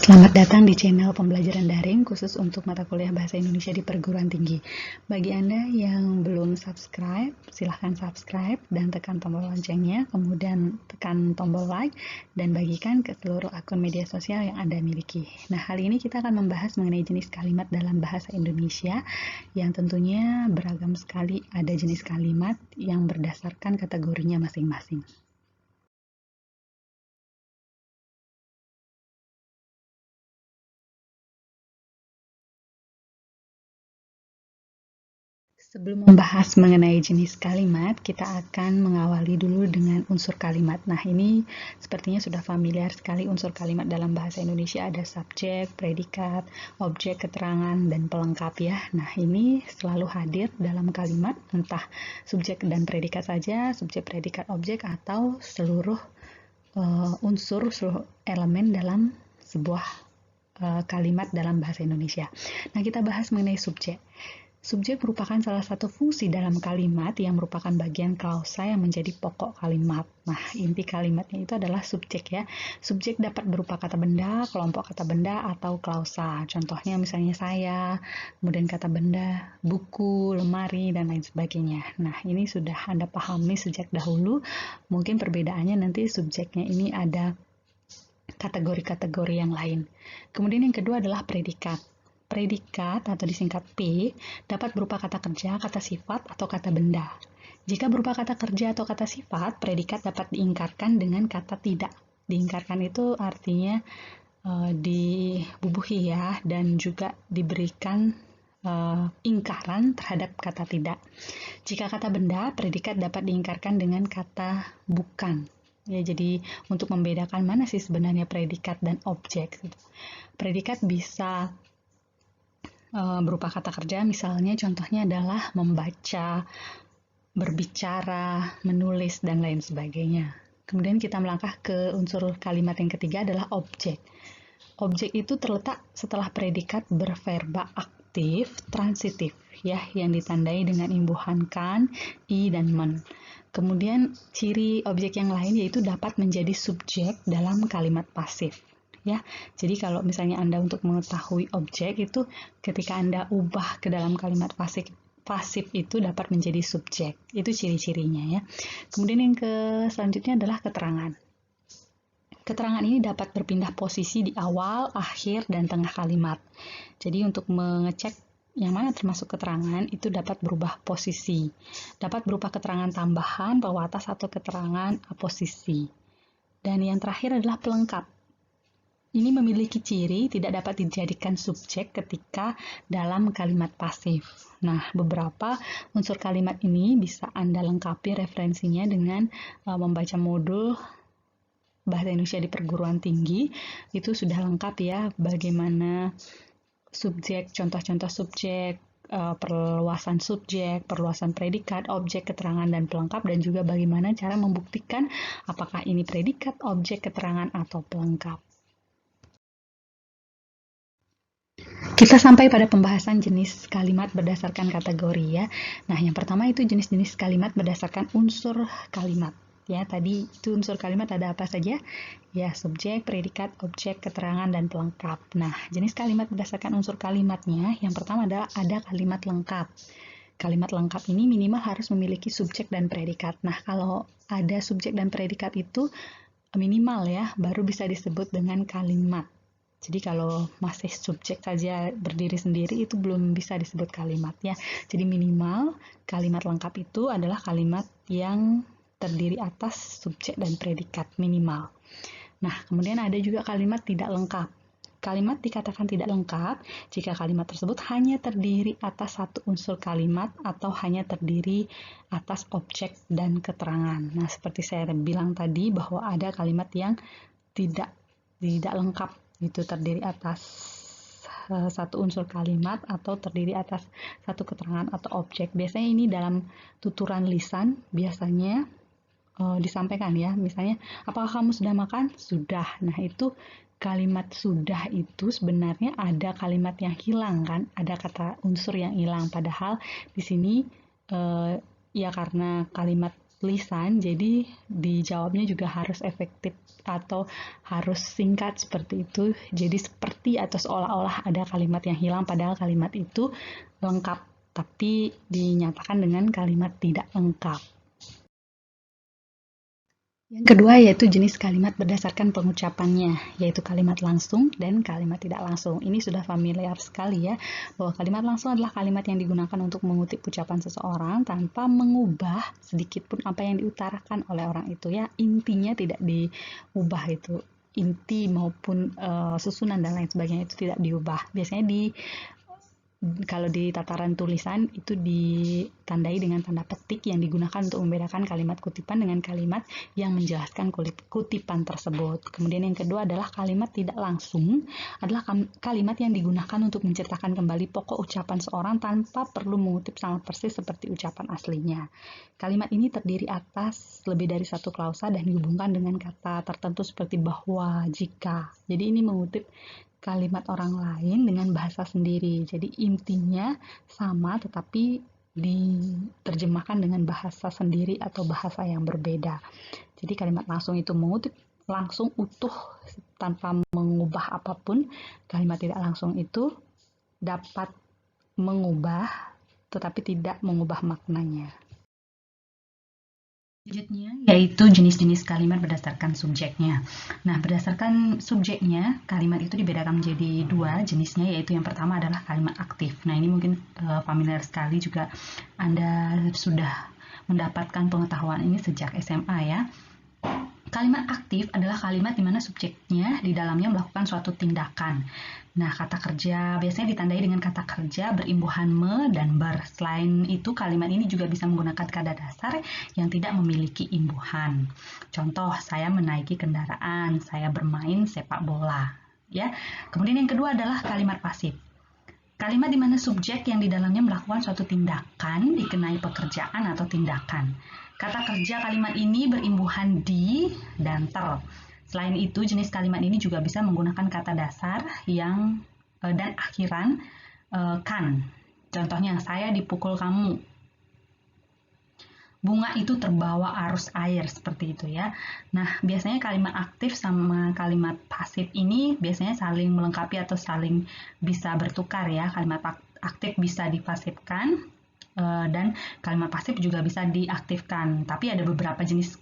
Selamat datang di channel pembelajaran daring khusus untuk mata kuliah Bahasa Indonesia di perguruan tinggi. Bagi Anda yang belum subscribe, silahkan subscribe dan tekan tombol loncengnya, kemudian tekan tombol like, dan bagikan ke seluruh akun media sosial yang Anda miliki. Nah, kali ini kita akan membahas mengenai jenis kalimat dalam Bahasa Indonesia yang tentunya beragam sekali. Ada jenis kalimat yang berdasarkan kategorinya masing-masing. Sebelum membahas mengenai jenis kalimat, kita akan mengawali dulu dengan unsur kalimat. Nah, ini sepertinya sudah familiar sekali unsur kalimat dalam bahasa Indonesia. Ada subjek, predikat, objek, keterangan, dan pelengkap ya. Nah, ini selalu hadir dalam kalimat, entah subjek dan predikat saja, subjek, predikat, objek, atau seluruh unsur, seluruh elemen dalam sebuah kalimat dalam bahasa Indonesia. Nah, kita bahas mengenai subjek. Subjek merupakan salah satu fungsi dalam kalimat yang merupakan bagian klausa yang menjadi pokok kalimat. Nah, inti kalimatnya itu adalah subjek ya. Subjek dapat berupa kata benda, kelompok kata benda, atau klausa. Contohnya misalnya saya, kemudian kata benda, buku, lemari, dan lain sebagainya. Nah, ini sudah Anda pahami sejak dahulu. Mungkin perbedaannya nanti subjeknya ini ada kategori-kategori yang lain. Kemudian yang kedua adalah predikat. Predikat atau disingkat P dapat berupa kata kerja, kata sifat, atau kata benda. Jika berupa kata kerja atau kata sifat, predikat dapat diingkarkan dengan kata tidak. Diingkarkan itu artinya dibubuhi ya, dan juga diberikan ingkaran terhadap kata tidak. Jika kata benda, predikat dapat diingkarkan dengan kata bukan. Ya, jadi untuk membedakan mana sih sebenarnya predikat dan objek. Predikat bisa berupa kata kerja, misalnya contohnya adalah membaca, berbicara, menulis, dan lain sebagainya. Kemudian kita melangkah ke unsur kalimat yang ketiga adalah objek. Objek itu terletak setelah predikat berverba aktif transitif ya, yang ditandai dengan imbuhan kan, i, dan men. Kemudian ciri objek yang lain yaitu dapat menjadi subjek dalam kalimat pasif. Ya, jadi kalau misalnya Anda untuk mengetahui objek itu ketika Anda ubah ke dalam kalimat pasif itu dapat menjadi subjek. Itu ciri-cirinya ya. Kemudian yang selanjutnya adalah keterangan. Keterangan ini dapat berpindah posisi di awal, akhir, dan tengah kalimat. Jadi untuk mengecek yang mana termasuk keterangan itu dapat berubah posisi. Dapat berupa keterangan tambahan, pewatas, atau keterangan aposisi. Dan yang terakhir adalah pelengkap. Ini memiliki ciri tidak dapat dijadikan subjek ketika dalam kalimat pasif. Nah, beberapa unsur kalimat ini bisa Anda lengkapi referensinya dengan membaca modul Bahasa Indonesia di perguruan tinggi. Itu sudah lengkap ya, bagaimana subjek, contoh-contoh subjek, perluasan subjek, perluasan predikat, objek, keterangan, dan pelengkap, dan juga bagaimana cara membuktikan apakah ini predikat, objek, keterangan, atau pelengkap. Kita sampai pada pembahasan jenis kalimat berdasarkan kategori ya. Nah, yang pertama itu jenis-jenis kalimat berdasarkan unsur kalimat. Ya, tadi itu unsur kalimat ada apa saja? Ya, subjek, predikat, objek, keterangan, dan pelengkap. Nah, jenis kalimat berdasarkan unsur kalimatnya, yang pertama adalah ada kalimat lengkap. Kalimat lengkap ini minimal harus memiliki subjek dan predikat. Nah, kalau ada subjek dan predikat itu minimal ya, baru bisa disebut dengan kalimat. Jadi kalau masih subjek saja berdiri sendiri itu belum bisa disebut kalimat ya. Jadi minimal kalimat lengkap itu adalah kalimat yang terdiri atas subjek dan predikat minimal. Nah, kemudian ada juga kalimat tidak lengkap. Kalimat dikatakan tidak lengkap jika kalimat tersebut hanya terdiri atas satu unsur kalimat atau hanya terdiri atas objek dan keterangan. Nah, seperti saya bilang tadi bahwa ada kalimat yang tidak lengkap, itu terdiri atas satu unsur kalimat atau terdiri atas satu keterangan atau objek. Biasanya ini dalam tuturan lisan biasanya disampaikan ya, misalnya apakah kamu sudah makan? Sudah. Nah, itu kalimat sudah itu sebenarnya ada kalimat yang hilang kan, ada kata unsur yang hilang, padahal di sini ya karena kalimat lisan, jadi dijawabnya juga harus efektif atau harus singkat seperti itu. Jadi seperti atau seolah-olah ada kalimat yang hilang padahal kalimat itu lengkap, tapi dinyatakan dengan kalimat tidak lengkap. Yang kedua yaitu jenis kalimat berdasarkan pengucapannya, yaitu kalimat langsung dan kalimat tidak langsung. Ini sudah familiar sekali ya, bahwa kalimat langsung adalah kalimat yang digunakan untuk mengutip ucapan seseorang tanpa mengubah sedikit pun apa yang diutarakan oleh orang itu ya. Intinya tidak diubah itu. Inti maupun susunan dan lain sebagainya itu tidak diubah. Biasanya kalau di tataran tulisan itu ditandai dengan tanda petik yang digunakan untuk membedakan kalimat kutipan dengan kalimat yang menjelaskan kutipan tersebut. Kemudian yang kedua adalah kalimat tidak langsung, adalah kalimat yang digunakan untuk menceritakan kembali pokok ucapan seorang tanpa perlu mengutip sama persis seperti ucapan aslinya. Kalimat ini terdiri atas lebih dari satu klausa dan dihubungkan dengan kata tertentu seperti bahwa, jika. Jadi ini mengutip kalimat orang lain dengan bahasa sendiri. Jadi intinya sama tetapi diterjemahkan dengan bahasa sendiri atau bahasa yang berbeda. Jadi kalimat langsung itu mengutip langsung utuh tanpa mengubah apapun. Kalimat tidak langsung itu dapat mengubah tetapi tidak mengubah maknanya. Selanjutnya yaitu jenis-jenis kalimat berdasarkan subjeknya. Nah, berdasarkan subjeknya, kalimat itu dibedakan menjadi dua jenisnya, yaitu yang pertama adalah kalimat aktif. Nah, ini mungkin familiar sekali juga Anda sudah mendapatkan pengetahuan ini sejak SMA ya. Kalimat aktif adalah kalimat di mana subjeknya di dalamnya melakukan suatu tindakan. Nah, kata kerja biasanya ditandai dengan kata kerja berimbuhan me dan ber. Selain itu, kalimat ini juga bisa menggunakan kata dasar yang tidak memiliki imbuhan. Contoh, saya menaiki kendaraan, saya bermain sepak bola. Ya. Kemudian yang kedua adalah kalimat pasif. Kalimat di mana subjek yang di dalamnya melakukan suatu tindakan dikenai pekerjaan atau tindakan. Kata kerja kalimat ini berimbuhan di dan ter. Selain itu, jenis kalimat ini juga bisa menggunakan kata dasar yang dan akhiran kan. Contohnya, saya dipukul kamu. Bunga itu terbawa arus air, seperti itu ya. Nah, biasanya kalimat aktif sama kalimat pasif ini biasanya saling melengkapi atau saling bisa bertukar ya. Kalimat aktif bisa dipasifkan dan kalimat pasif juga bisa diaktifkan. Tapi ada beberapa jenis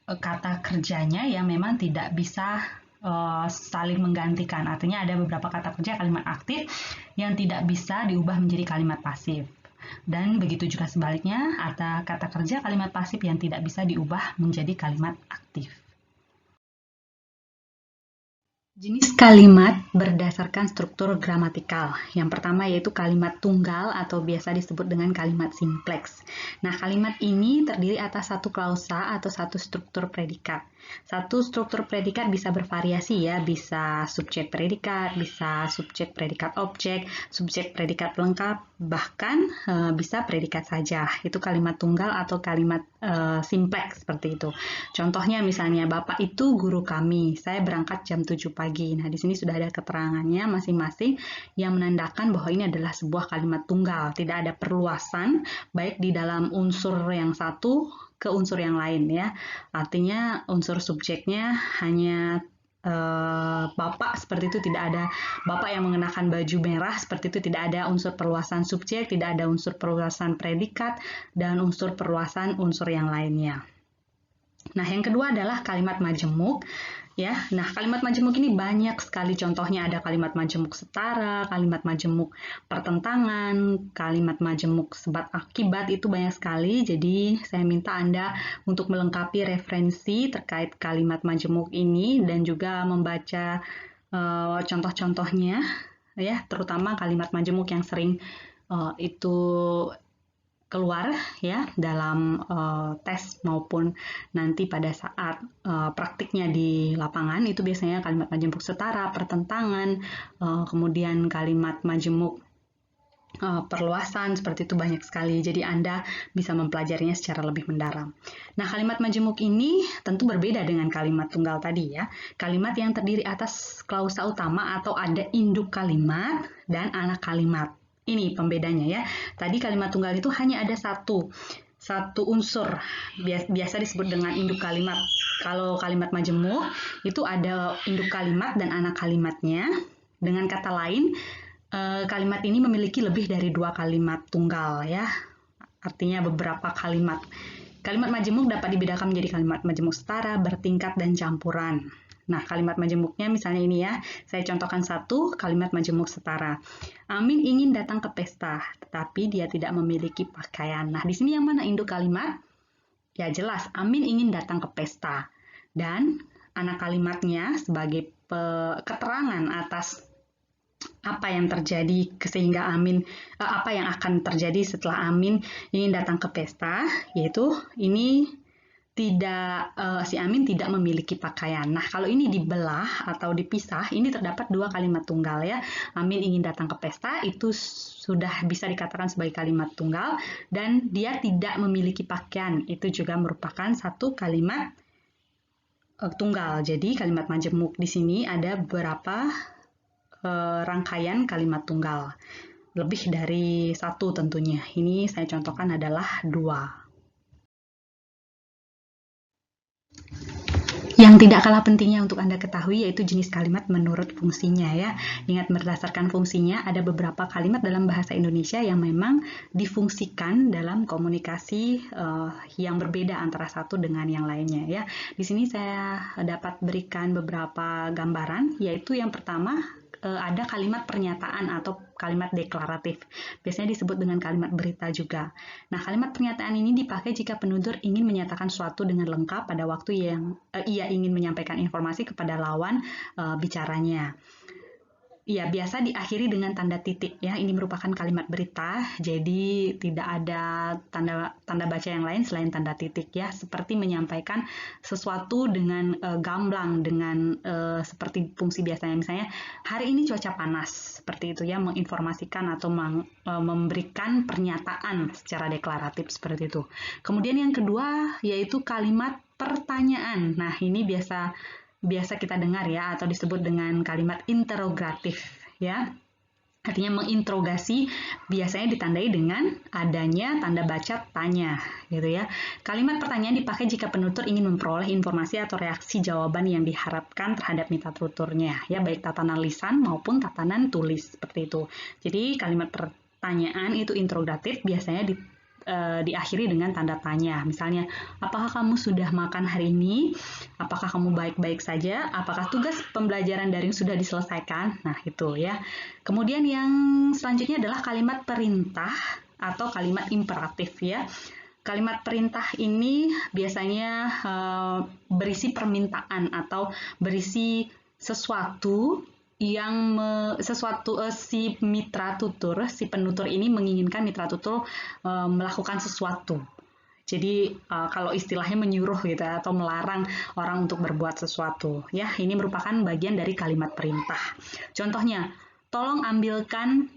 kata kerjanya yang memang tidak bisa saling menggantikan. Artinya ada beberapa kata kerja kalimat aktif yang tidak bisa diubah menjadi kalimat pasif. Dan begitu juga sebaliknya, ada kata kerja kalimat pasif yang tidak bisa diubah menjadi kalimat aktif. Jenis kalimat berdasarkan struktur gramatikal. Yang pertama yaitu kalimat tunggal atau biasa disebut dengan kalimat simpleks. Nah, kalimat ini terdiri atas satu klausa atau satu struktur predikat. Satu struktur predikat bisa bervariasi ya, bisa subjek predikat, bisa subjek predikat objek, subjek predikat lengkap, bahkan bisa predikat saja. Itu kalimat tunggal atau kalimat simpleks seperti itu. Contohnya misalnya, Bapak itu guru kami, saya berangkat jam 7 pagi. Nah, di sini sudah ada keterangannya masing-masing yang menandakan bahwa ini adalah sebuah kalimat tunggal. Tidak ada perluasan baik di dalam unsur yang satu ke unsur yang lain ya. Artinya unsur subjeknya hanya Bapak, seperti itu, tidak ada Bapak yang mengenakan baju merah, seperti itu, tidak ada unsur perluasan subjek, tidak ada unsur perluasan predikat, dan unsur perluasan unsur yang lainnya. Nah, yang kedua adalah kalimat majemuk. Ya, nah kalimat majemuk ini banyak sekali contohnya. Ada kalimat majemuk setara, kalimat majemuk pertentangan, kalimat majemuk sebab akibat, itu banyak sekali. Jadi saya minta Anda untuk melengkapi referensi terkait kalimat majemuk ini dan juga membaca contoh-contohnya ya, terutama kalimat majemuk yang sering itu keluar ya dalam tes maupun nanti pada saat praktiknya di lapangan. Itu biasanya kalimat majemuk setara, pertentangan, kemudian kalimat majemuk perluasan, seperti itu banyak sekali. Jadi Anda bisa mempelajarinya secara lebih mendalam. Nah, kalimat majemuk ini tentu berbeda dengan kalimat tunggal tadi ya. Kalimat yang terdiri atas klausa utama atau ada induk kalimat dan anak kalimat. Ini pembedanya ya. Tadi kalimat tunggal itu hanya ada satu satu unsur, biasa disebut dengan induk kalimat. Kalau kalimat majemuk itu ada induk kalimat dan anak kalimatnya. Dengan kata lain, kalimat ini memiliki lebih dari 2 kalimat tunggal ya. Artinya beberapa kalimat. Kalimat majemuk dapat dibedakan menjadi kalimat majemuk setara, bertingkat, dan campuran. Nah, kalimat majemuknya misalnya ini ya, saya contohkan satu kalimat majemuk setara. Amin ingin datang ke pesta, tetapi dia tidak memiliki pakaian. Nah, di sini yang mana induk kalimat? Ya jelas, Amin ingin datang ke pesta. Dan anak kalimatnya sebagai keterangan atas apa yang terjadi sehingga apa yang akan terjadi setelah Amin ingin datang ke pesta, yaitu ini si Amin tidak memiliki pakaian. Nah, kalau ini dibelah atau dipisah, ini terdapat 2 kalimat tunggal ya. Amin ingin datang ke pesta, itu sudah bisa dikatakan sebagai kalimat tunggal, dan dia tidak memiliki pakaian, itu juga merupakan satu kalimat tunggal. Jadi, kalimat majemuk di sini ada beberapa rangkaian kalimat tunggal. Lebih dari satu tentunya. Ini saya contohkan adalah 2. Yang tidak kalah pentingnya untuk Anda ketahui yaitu jenis kalimat menurut fungsinya ya. Ingat, berdasarkan fungsinya ada beberapa kalimat dalam bahasa Indonesia yang memang difungsikan dalam komunikasi yang berbeda antara satu dengan yang lainnya ya. Di sini saya dapat berikan beberapa gambaran, yaitu yang pertama ada kalimat pernyataan atau kalimat deklaratif. Biasanya disebut dengan kalimat berita juga. Nah, kalimat pernyataan ini dipakai jika penutur ingin menyatakan suatu dengan lengkap pada waktu yang ia ingin menyampaikan informasi kepada lawan bicaranya. Ya, biasa diakhiri dengan tanda titik ya. Ini merupakan kalimat berita, jadi tidak ada tanda baca yang lain selain tanda titik ya. Seperti menyampaikan sesuatu dengan gamblang, dengan seperti fungsi biasanya. Misalnya, hari ini cuaca panas, seperti itu ya, menginformasikan atau memberikan pernyataan secara deklaratif seperti itu. Kemudian yang kedua yaitu kalimat pertanyaan. Nah, ini biasa kita dengar ya, atau disebut dengan kalimat interrogatif ya. Artinya menginterogasi, biasanya ditandai dengan adanya tanda baca tanya gitu ya. Kalimat pertanyaan dipakai jika penutur ingin memperoleh informasi atau reaksi jawaban yang diharapkan terhadap mita tuturnya ya, baik tatanan lisan maupun tatanan tulis seperti itu. Jadi kalimat pertanyaan itu interrogatif, biasanya diakhiri dengan tanda tanya. Misalnya, apakah kamu sudah makan hari ini? Apakah kamu baik-baik saja? Apakah tugas pembelajaran daring sudah diselesaikan? Nah, itu ya. Kemudian yang selanjutnya adalah kalimat perintah atau kalimat imperatif ya. Kalimat perintah ini biasanya berisi permintaan atau berisi sesuatu yang si mitra tutur, si penutur ini menginginkan mitra tutur melakukan sesuatu. Jadi kalau istilahnya menyuruh gitu atau melarang orang untuk berbuat sesuatu ya, ini merupakan bagian dari kalimat perintah. Contohnya, tolong ambilkan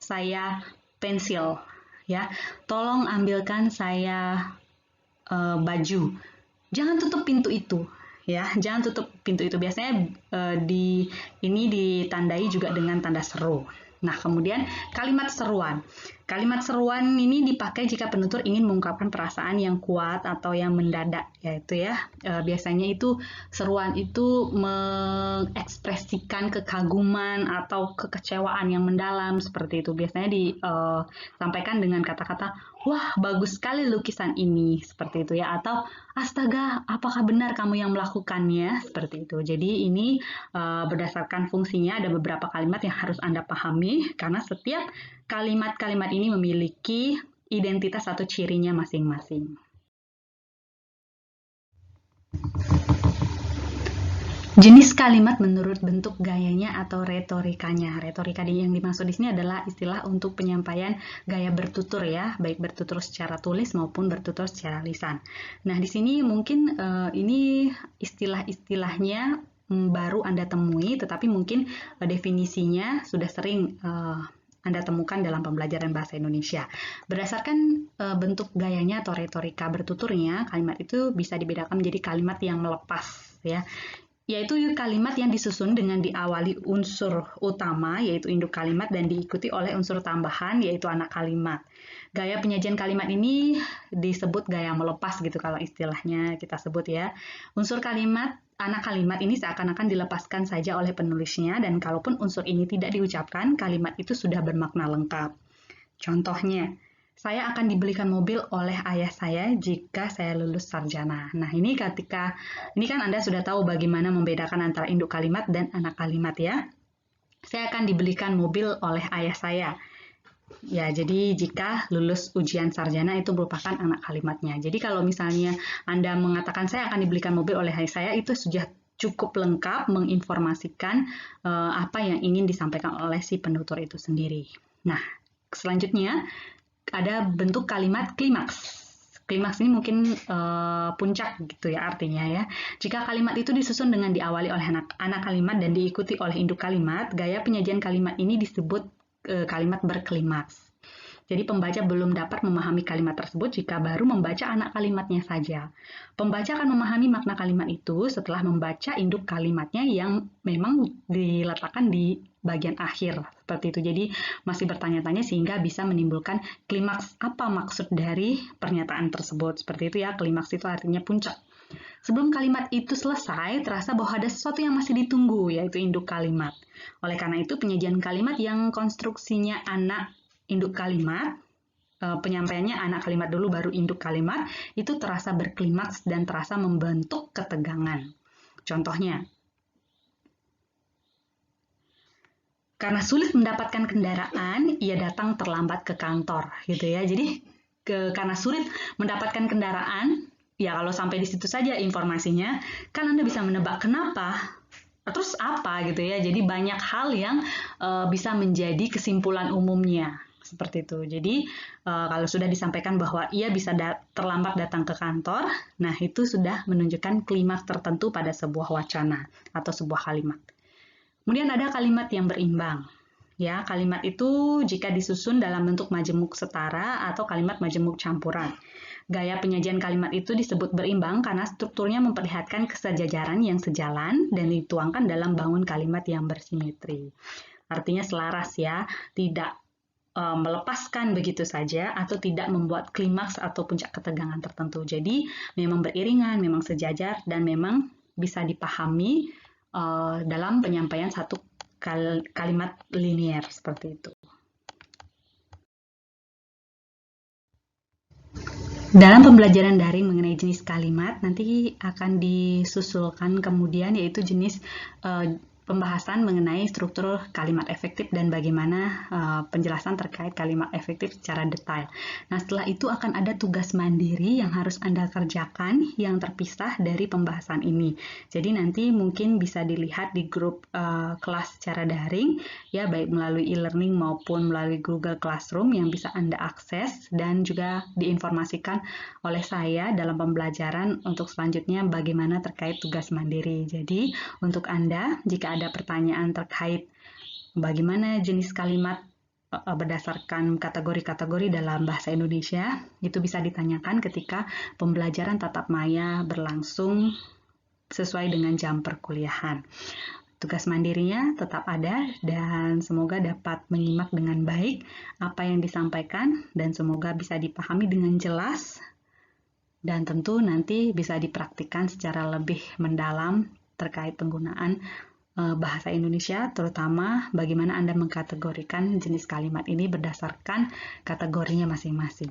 saya pensil ya. Tolong ambilkan saya baju. Jangan tutup pintu itu. Ya, jangan tutup pintu itu. Biasanya ini ditandai juga dengan tanda seru. Nah, kemudian kalimat seruan. Kalimat seruan ini dipakai jika penutur ingin mengungkapkan perasaan yang kuat atau yang mendadak, yaitu ya biasanya itu seruan itu mengekspresikan kekaguman atau kekecewaan yang mendalam seperti itu. Biasanya disampaikan dengan kata-kata, wah bagus sekali lukisan ini, seperti itu ya, atau astaga apakah benar kamu yang melakukannya, seperti itu. Jadi ini berdasarkan fungsinya ada beberapa kalimat yang harus Anda pahami karena setiap kalimat-kalimat ini memiliki identitas atau cirinya masing-masing. Jenis kalimat menurut bentuk gayanya atau retorikanya. Retorika yang dimaksud di sini adalah istilah untuk penyampaian gaya bertutur ya, baik bertutur secara tulis maupun bertutur secara lisan. Nah, di sini mungkin ini istilah-istilahnya baru Anda temui, tetapi mungkin definisinya sudah sering Anda temukan dalam pembelajaran bahasa Indonesia. Berdasarkan bentuk gayanya atau retorika bertuturnya, kalimat itu bisa dibedakan menjadi kalimat yang melepas ya. yaitu kalimat yang disusun dengan diawali unsur utama, yaitu induk kalimat, dan diikuti oleh unsur tambahan, yaitu anak kalimat. Gaya penyajian kalimat ini disebut gaya melepas gitu kalau istilahnya kita sebut ya. Unsur kalimat, anak kalimat ini seakan-akan dilepaskan saja oleh penulisnya, dan kalaupun unsur ini tidak diucapkan, kalimat itu sudah bermakna lengkap. Contohnya, saya akan dibelikan mobil oleh ayah saya jika saya lulus sarjana. Nah, ini kan Anda sudah tahu bagaimana membedakan antara induk kalimat dan anak kalimat ya. Saya akan dibelikan mobil oleh ayah saya. Ya, jadi jika lulus ujian sarjana itu merupakan anak kalimatnya. Jadi kalau misalnya Anda mengatakan saya akan dibelikan mobil oleh ayah saya, itu sudah cukup lengkap menginformasikan apa yang ingin disampaikan oleh si penutur itu sendiri. Nah, selanjutnya ada bentuk kalimat klimaks. Klimaks ini mungkin puncak gitu ya artinya ya. Jika kalimat itu disusun dengan diawali oleh anak kalimat dan diikuti oleh induk kalimat, gaya penyajian kalimat ini disebut kalimat berklimaks. Jadi pembaca belum dapat memahami kalimat tersebut jika baru membaca anak kalimatnya saja. Pembaca akan memahami makna kalimat itu setelah membaca induk kalimatnya yang memang diletakkan di bagian akhir seperti itu. Jadi masih bertanya-tanya sehingga bisa menimbulkan klimaks. Apa maksud dari pernyataan tersebut? Seperti itu ya, klimaks itu artinya puncak. Sebelum kalimat itu selesai, terasa bahwa ada sesuatu yang masih ditunggu, yaitu induk kalimat. Oleh karena itu, penyajian kalimat yang konstruksinya anak induk kalimat, penyampaiannya anak kalimat dulu baru induk kalimat, itu terasa berklimaks dan terasa membentuk ketegangan. Contohnya, karena sulit mendapatkan kendaraan, ia datang terlambat ke kantor, gitu ya. Jadi karena sulit mendapatkan kendaraan, ya kalau sampai di situ saja informasinya, kan Anda bisa menebak kenapa, terus apa gitu ya. Jadi banyak hal yang bisa menjadi kesimpulan umumnya seperti itu. Jadi kalau sudah disampaikan bahwa ia bisa terlambat datang ke kantor, nah itu sudah menunjukkan klimaks tertentu pada sebuah wacana atau sebuah kalimat. Kemudian ada kalimat yang berimbang. Ya, kalimat itu jika disusun dalam bentuk majemuk setara atau kalimat majemuk campuran. Gaya penyajian kalimat itu disebut berimbang karena strukturnya memperlihatkan kesejajaran yang sejalan dan dituangkan dalam bangun kalimat yang bersimetri. Artinya selaras ya, tidak melepaskan begitu saja atau tidak membuat klimaks atau puncak ketegangan tertentu. Jadi memang beriringan, memang sejajar, dan memang bisa dipahami dalam penyampaian satu kalimat linier seperti itu. Dalam pembelajaran daring mengenai jenis kalimat, nanti akan disusulkan kemudian yaitu jenis pembahasan mengenai struktur kalimat efektif dan bagaimana penjelasan terkait kalimat efektif secara detail. Nah, setelah itu akan ada tugas mandiri yang harus Anda kerjakan yang terpisah dari pembahasan ini. Jadi nanti mungkin bisa dilihat di grup kelas secara daring, ya baik melalui e-learning maupun melalui Google Classroom yang bisa Anda akses dan juga diinformasikan oleh saya dalam pembelajaran untuk selanjutnya bagaimana terkait tugas mandiri. Jadi untuk Anda, jika ada pertanyaan terkait bagaimana jenis kalimat berdasarkan kategori-kategori dalam bahasa Indonesia, itu bisa ditanyakan ketika pembelajaran tatap maya berlangsung sesuai dengan jam perkuliahan. Tugas mandirinya tetap ada dan semoga dapat menyimak dengan baik apa yang disampaikan dan semoga bisa dipahami dengan jelas dan tentu nanti bisa dipraktikkan secara lebih mendalam terkait penggunaan bahasa Indonesia, terutama bagaimana Anda mengkategorikan jenis kalimat ini berdasarkan kategorinya masing-masing.